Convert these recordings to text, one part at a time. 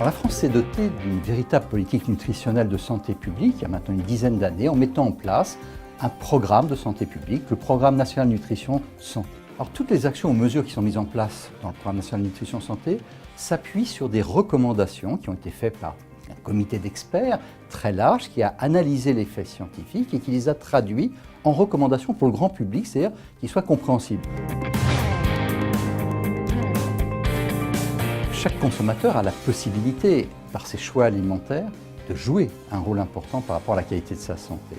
La France s'est dotée d'une véritable politique nutritionnelle de santé publique il y a maintenant une dizaine d'années en mettant en place un programme de santé publique, le Programme national nutrition santé. Alors toutes les actions ou mesures qui sont mises en place dans le Programme national nutrition santé s'appuient sur des recommandations qui ont été faites par un comité d'experts très large qui a analysé les faits scientifiques et qui les a traduits en recommandations pour le grand public, c'est-à-dire qu'ils soient compréhensibles. Chaque consommateur a la possibilité, par ses choix alimentaires, de jouer un rôle important par rapport à la qualité de sa santé.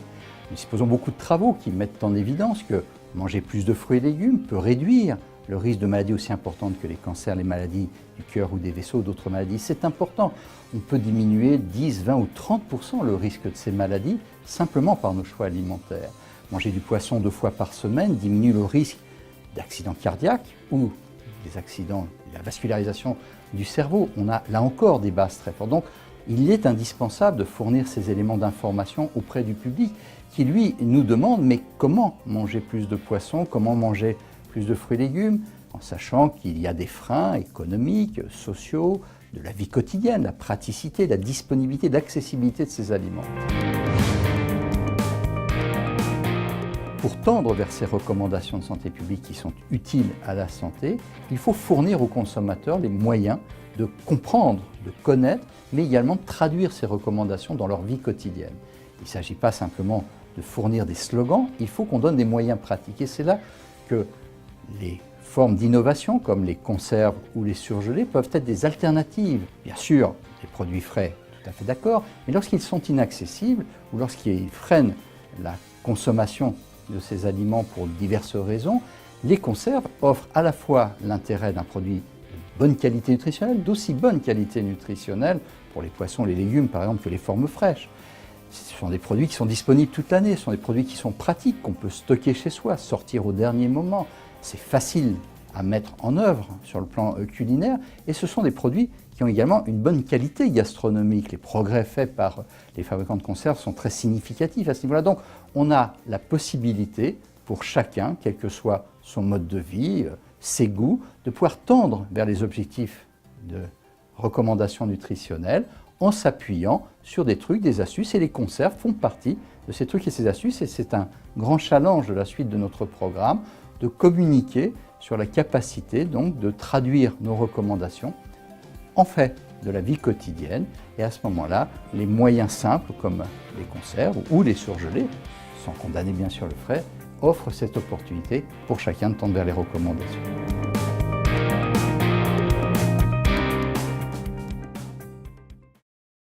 Nous disposons beaucoup de travaux qui mettent en évidence que manger plus de fruits et légumes peut réduire le risque de maladies aussi importantes que les cancers, les maladies du cœur ou des vaisseaux ou d'autres maladies. C'est important. On peut diminuer 10, 20 ou 30% le risque de ces maladies simplement par nos choix alimentaires. Manger du poisson 2 fois par semaine diminue le risque d'accidents cardiaques ou des accidents, la vascularisation du cerveau. On a là encore des bases très fortes. Donc, il est indispensable de fournir ces éléments d'information auprès du public qui, lui, nous demande mais comment manger plus de poissons, comment manger plus de fruits et légumes, en sachant qu'il y a des freins économiques, sociaux, de la vie quotidienne, la praticité, la disponibilité, l'accessibilité de ces aliments. Pour tendre vers ces recommandations de santé publique qui sont utiles à la santé, il faut fournir aux consommateurs les moyens de comprendre, de connaître, mais également de traduire ces recommandations dans leur vie quotidienne. Il ne s'agit pas simplement de fournir des slogans, il faut qu'on donne des moyens pratiques. Et c'est là que les formes d'innovation, comme les conserves ou les surgelés, peuvent être des alternatives. Bien sûr, les produits frais, tout à fait d'accord, mais lorsqu'ils sont inaccessibles ou lorsqu'ils freinent la consommation de ces aliments pour diverses raisons, les conserves offrent à la fois l'intérêt d'un produit de bonne qualité nutritionnelle, d'aussi bonne qualité nutritionnelle pour les poissons, les légumes par exemple, que les formes fraîches. Ce sont des produits qui sont disponibles toute l'année, ce sont des produits qui sont pratiques, qu'on peut stocker chez soi, sortir au dernier moment. C'est facile à mettre en œuvre sur le plan culinaire et ce sont des produits qui ont également une bonne qualité gastronomique. Les progrès faits par les fabricants de conserves sont très significatifs à ce niveau-là. Donc on a la possibilité pour chacun, quel que soit son mode de vie, ses goûts, de pouvoir tendre vers les objectifs de recommandations nutritionnelles en s'appuyant sur des trucs, des astuces, et les conserves font partie de ces trucs et ces astuces, et c'est un grand challenge de la suite de notre programme, de communiquer sur la capacité donc de traduire nos recommandations en fait de la vie quotidienne, et à ce moment-là, les moyens simples comme les conserves ou les surgelés, sans condamner bien sûr le frais, offrent cette opportunité pour chacun de tendre vers les recommandations.